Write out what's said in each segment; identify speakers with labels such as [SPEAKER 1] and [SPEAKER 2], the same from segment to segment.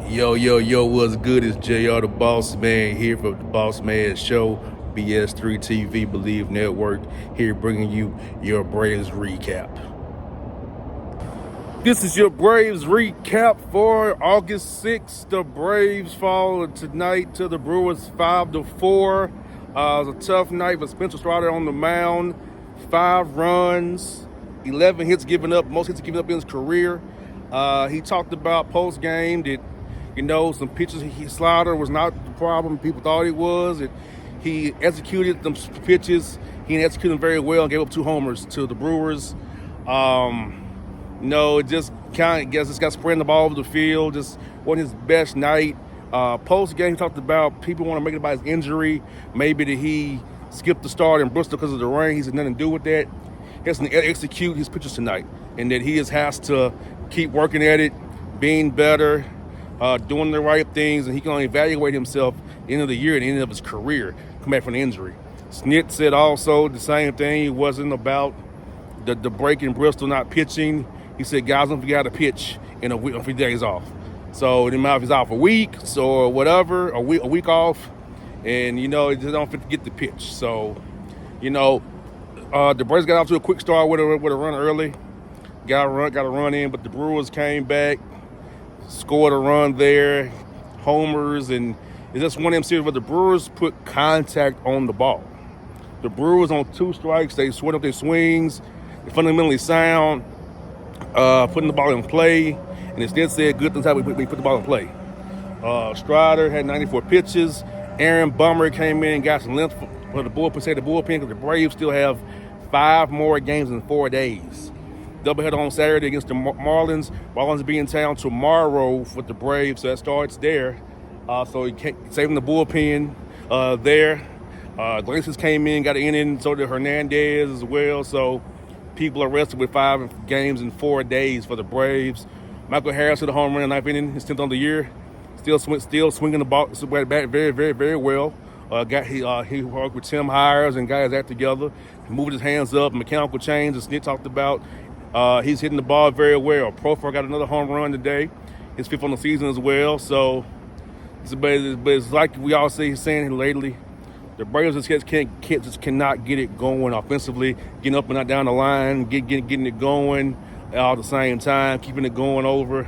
[SPEAKER 1] Yo, what's good? It's JR the Boss Man here for the Boss Man Show, BS3 TV, Believe Network, here bringing you your Braves recap. This is your Braves recap for August 6th. The Braves fall tonight to the Brewers 5-4. It was a tough night for Spencer Strider on the mound. 5 runs, 11 hits given up, most hits given up in his career. He talked about post-game that, some pitches, slider was not the problem people thought it was. He executed them pitches. He executed them very well and gave up 2 homers to the Brewers. It just kind of just got spreading the ball over the field. Just wasn't his best night. Post-game, he talked about people want to make it about his injury. Maybe that he skipped the start in Bristol because of the rain. He said nothing to do with that. He has to execute his pitches tonight, and that he just has to keep working at it, being better, doing the right things, and he can only evaluate himself at the end of the year and the end of his career, come back from the injury. Snit said also the same thing. It wasn't about the break in Bristol not pitching. He said guys don't forget how to pitch in a few days off. So it didn't matter if he's off a week or whatever, a week off, and just don't forget the pitch. So, the Braves got off to a quick start with a run early. Got a run in, but the Brewers came back, scored a run there, homers, and it's just one of them series where the Brewers put contact on the ball. The Brewers on 2 strikes, they sweat up their swings, they're fundamentally sound, putting the ball in play, and instead said good things how we put the ball in play. Strider had 94 pitches. Aaron Bummer came in and got some length for the bullpen, because the Braves still have 5 more games in 4 days. Doubleheader on Saturday against the Marlins. Marlins will be in town tomorrow with the Braves, so that starts there. So he saving the bullpen there. Glaciers came in, got an inning, so did Hernandez as well. So people are rested with 5 games in 4 days for the Braves. Michael Harris hit a home run in the 9th inning, his 10th on the year. Still swinging the ball back very, very, very well. He worked with Tim Hires and guys that together. He moved his hands up, mechanical change, as Snit talked about. He's hitting the ball very well. Profar got another home run today, his 5th on the season as well. So, but it's like we all saying lately, the Braves just cannot get it going offensively, getting up and not down the line, getting it going all at the same time, keeping it going over.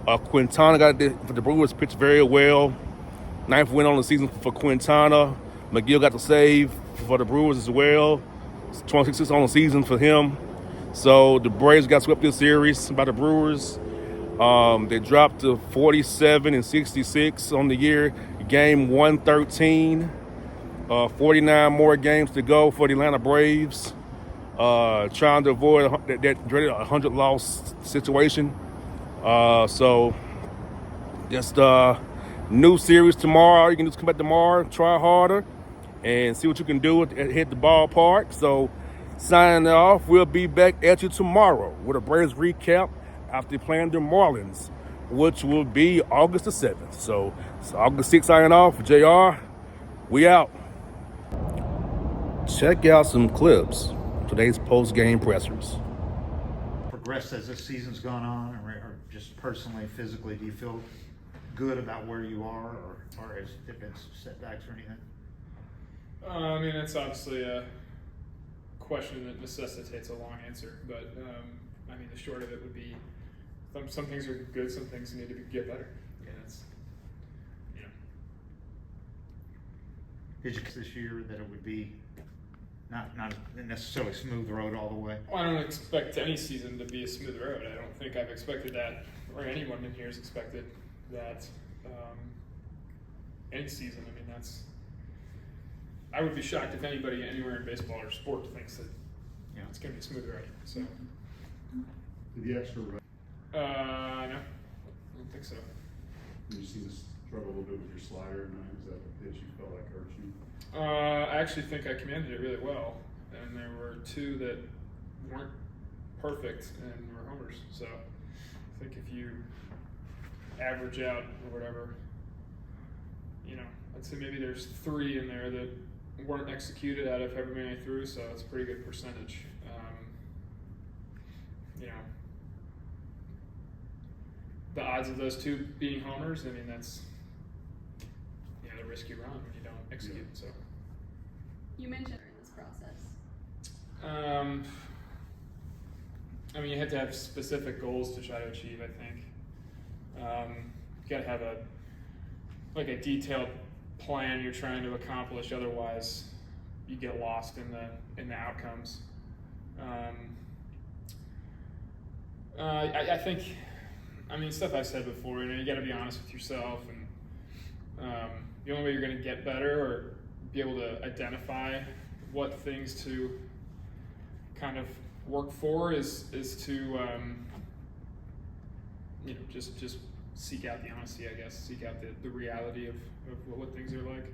[SPEAKER 1] Quintana got for the Brewers, pitched very well. 9th win on the season for Quintana. Megill got the save for the Brewers as well. It's 26 on the season for him. So the Braves got swept this series by the Brewers. They dropped to 47-66 on the year. Game 113. 49 more games to go for the Atlanta Braves. Trying to avoid that dreaded 100-loss situation. So just new series tomorrow. You can just come back tomorrow, try harder, and see what you can do hit the ballpark. So signing off, we'll be back at you tomorrow with a Braves recap after playing the Marlins, which will be August the 7th. So it's August 6th signing off. JR, we out. Check out some clips, today's post-game pressers.
[SPEAKER 2] Progressed as this season's gone on, or just personally, physically, do you feel good about where you are, or has there been some setbacks or anything?
[SPEAKER 3] It's obviously a question that necessitates a long answer, but the short of it would be some things are good, some things need to get better. Yeah, that's
[SPEAKER 2] Did you this year that it would be not necessarily smooth road all the way?
[SPEAKER 3] Well, I don't expect any season to be a smooth road. I don't think I've expected that, or anyone in here has expected that any season. I would be shocked if anybody anywhere in baseball or sport thinks that it's going to be a smooth ride. So,
[SPEAKER 4] Did the extra run?
[SPEAKER 3] No, I don't think so.
[SPEAKER 4] Did you see this struggle a little bit with your slider tonight? Was that the pitch you felt like hurt you?
[SPEAKER 3] I actually think I commanded it really well, and there were 2 that weren't perfect and were homers. So I think if you average out or whatever, I'd say maybe there's 3 in there that weren't executed out of however many I threw, so it's a pretty good percentage. the odds of those two being homers, I mean, that's the risk you run when you don't execute. So
[SPEAKER 5] You mentioned in this process.
[SPEAKER 3] I mean, you have to have specific goals to try to achieve, I think. You got to have a detailed plan you're trying to accomplish. Otherwise, you get lost in the outcomes. I think, stuff I've said before. You got to be honest with yourself, and the only way you're going to get better or be able to identify what things to kind of work for is to just seek out the honesty, I guess, seek out the reality of what things are like.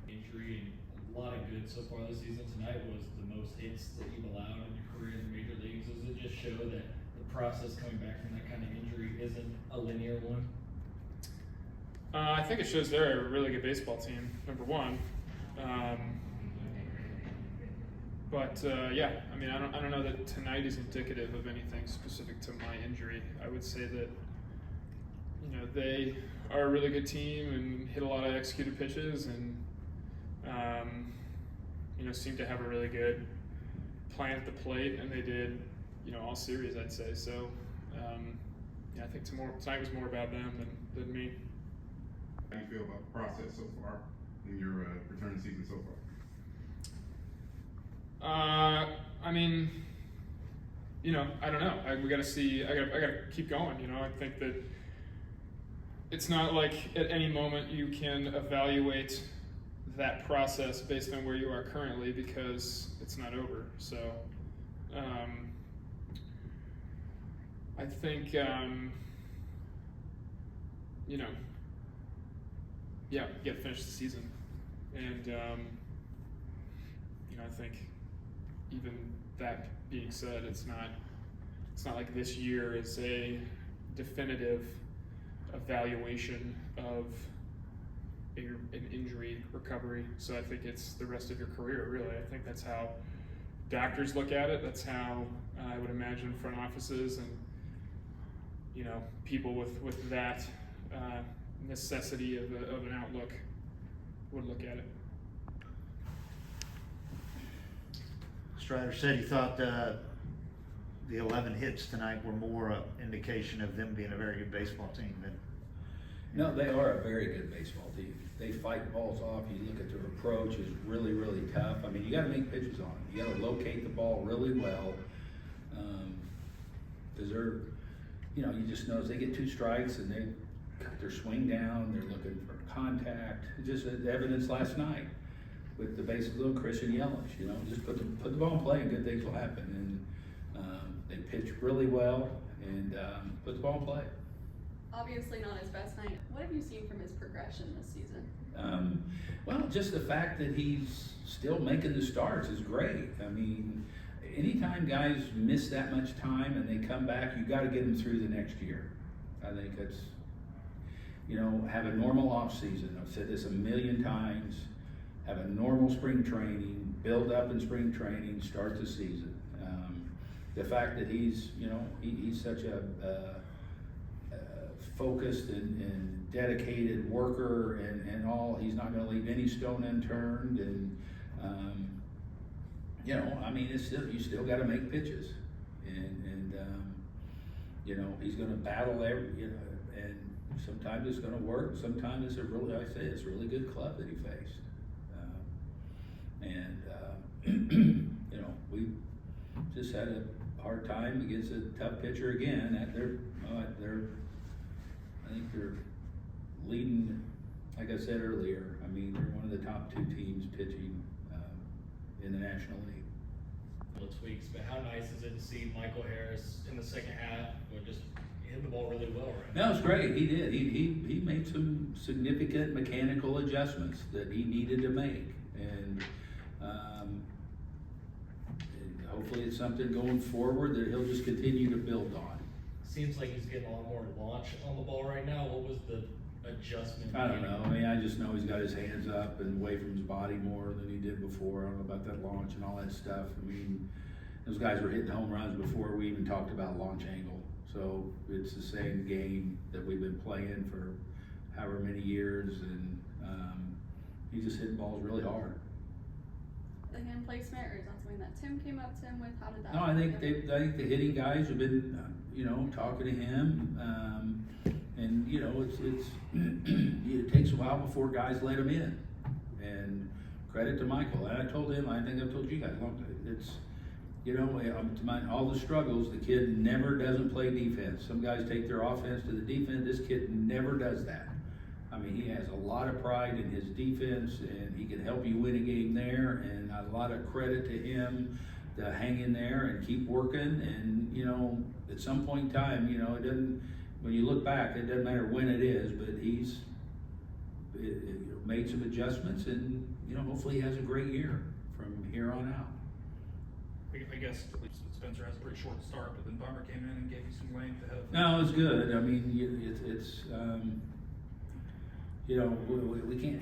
[SPEAKER 6] Injury and a lot of good so far this season. Tonight was the most hits that you've allowed in your career in the major leagues. Does it just show that the process coming back from that kind of injury isn't a linear one?
[SPEAKER 3] I think it shows they're a really good baseball team, number one. But I don't know that tonight is indicative of anything specific to my injury. I would say that they are a really good team and hit a lot of executed pitches and seem to have a really good plan at the plate, and they did all series, I'd say. So I think tonight was more about them than me.
[SPEAKER 4] How do you feel about the process so far in your return season so far?
[SPEAKER 3] I don't know. We got to see. I got to keep going. I think that it's not like at any moment you can evaluate that process based on where you are currently, because it's not over. So, I think you got to finish the season, and I think even that being said, it's not like this year is a definitive evaluation of an injury recovery. So I think it's the rest of your career, really. I think that's how doctors look at it. That's how I would imagine front offices and people with that necessity of an outlook would look at it.
[SPEAKER 2] Strider said he thought the 11 hits tonight were more an indication of them being a very good baseball team than.
[SPEAKER 7] No, they are a very good baseball team. They fight balls off. You look at their approach is really, really tough. I mean, you got to make pitches on it. You got to locate the ball really well. Because they're, you just notice they get 2 strikes and they cut their swing down. They're looking for contact. Just the evidence last night with the bases loaded, Christian Yelich. Just put the ball in play and good things will happen. And they pitch really well and put the ball in play.
[SPEAKER 5] Obviously not his best night. What have you seen from his progression this season?
[SPEAKER 7] Well, just the fact that he's still making the starts is great. I mean, anytime guys miss that much time and they come back, you got to get them through the next year. I think that's, have a normal off season. I've said this a million times. Have a normal spring training, build up in spring training, start the season. The fact that he's, he's such a focused and dedicated worker and all, he's not going to leave any stone unturned. And, it's still, you still got to make pitches. And he's going to battle and sometimes it's going to work. Sometimes it's a really good club that he faced. We just had a hard time against a tough pitcher again. I think they're leading, like I said earlier. I mean, they're one of the top 2 teams pitching in the National League.
[SPEAKER 6] Tweaks, but how nice is it to see Michael Harris in the second half just hit the ball really well right now?
[SPEAKER 7] No, it's great. He did. He made some significant mechanical adjustments that he needed to make, and hopefully it's something going forward that he'll just continue to build on.
[SPEAKER 6] Seems like he's getting a lot more launch on the ball right now. What was the adjustment?
[SPEAKER 7] I don't know. I mean, I just know he's got his hands up and away from his body more than he did before. I don't know about that launch and all that stuff. I mean, those guys were hitting home runs before we even talked about launch angle. So it's the same game that we've been playing for however many years, and he's just hitting balls really hard.
[SPEAKER 5] The hand placement, or is that something that Tim came up to him with? How did that?
[SPEAKER 7] No, I think the hitting guys have been, talking to him, and it's it takes a while before guys let him in, and credit to Michael. And I told him, I think I've told you guys, it's all the struggles. The kid never doesn't play defense. Some guys take their offense to the defense. This kid never does that. I mean, he has a lot of pride in his defense, and he can help you win a game there, and a lot of credit to him to hang in there and keep working. And, at some point in time, it doesn't, when you look back, it doesn't matter when it is, but he's made some adjustments, and, hopefully he has a great year from here on out.
[SPEAKER 8] I guess Spencer has a pretty short start, but then Bummer came in and gave you some length ahead of.
[SPEAKER 7] No, it's good. I mean, we can't.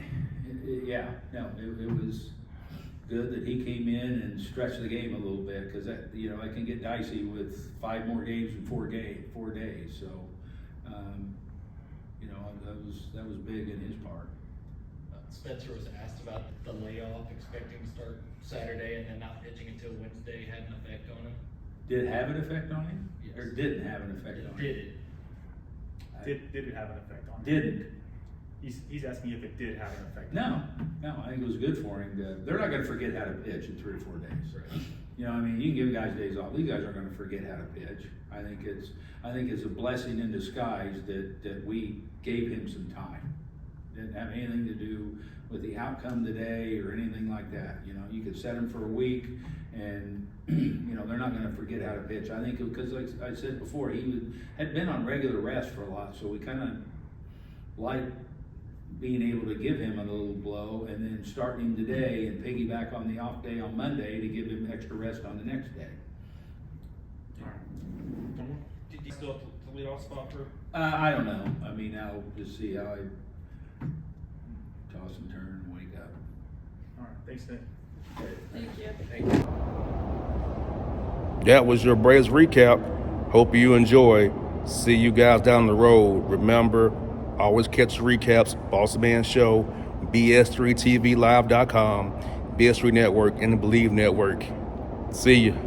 [SPEAKER 7] It was good that he came in and stretched the game a little bit, because that I can get dicey with 5 more games in 4 days. So, that was big in his part.
[SPEAKER 6] Spencer was asked about the layoff, expecting to start Saturday and then not pitching until Wednesday. Had an effect on him?
[SPEAKER 7] Did it have an effect on him?
[SPEAKER 6] Yes.
[SPEAKER 7] Or didn't have an effect on him?
[SPEAKER 6] Did it?
[SPEAKER 9] Did it have an effect on him?
[SPEAKER 7] Didn't.
[SPEAKER 9] He's asking if it did have an effect.
[SPEAKER 7] No, I think it was good for him. They're not going to forget how to pitch in 3 or 4 days.
[SPEAKER 6] Right.
[SPEAKER 7] You can give guys days off. These guys aren't going to forget how to pitch. I think it's a blessing in disguise that we gave him some time. Didn't have anything to do with the outcome today or anything like that. You could set him for a week, and they're not going to forget how to pitch. I think because, like I said before, he had been on regular rest for a lot, so we kind of like being able to give him a little blow, and then starting him today and piggyback on the off day on Monday to give him extra rest on the next day.
[SPEAKER 9] All right.
[SPEAKER 8] Did you still have to lead off spot for?
[SPEAKER 7] I don't know. I mean, I'll just see how I toss and turn and wake up.
[SPEAKER 9] All right. Thanks, Nick.
[SPEAKER 5] Thank you.
[SPEAKER 1] That was your Braves recap. Hope you enjoy. See you guys down the road. Remember, always catch recaps, Boss Man Show, BS3TVLive.com, BS3 Network, and the Believe Network. See you.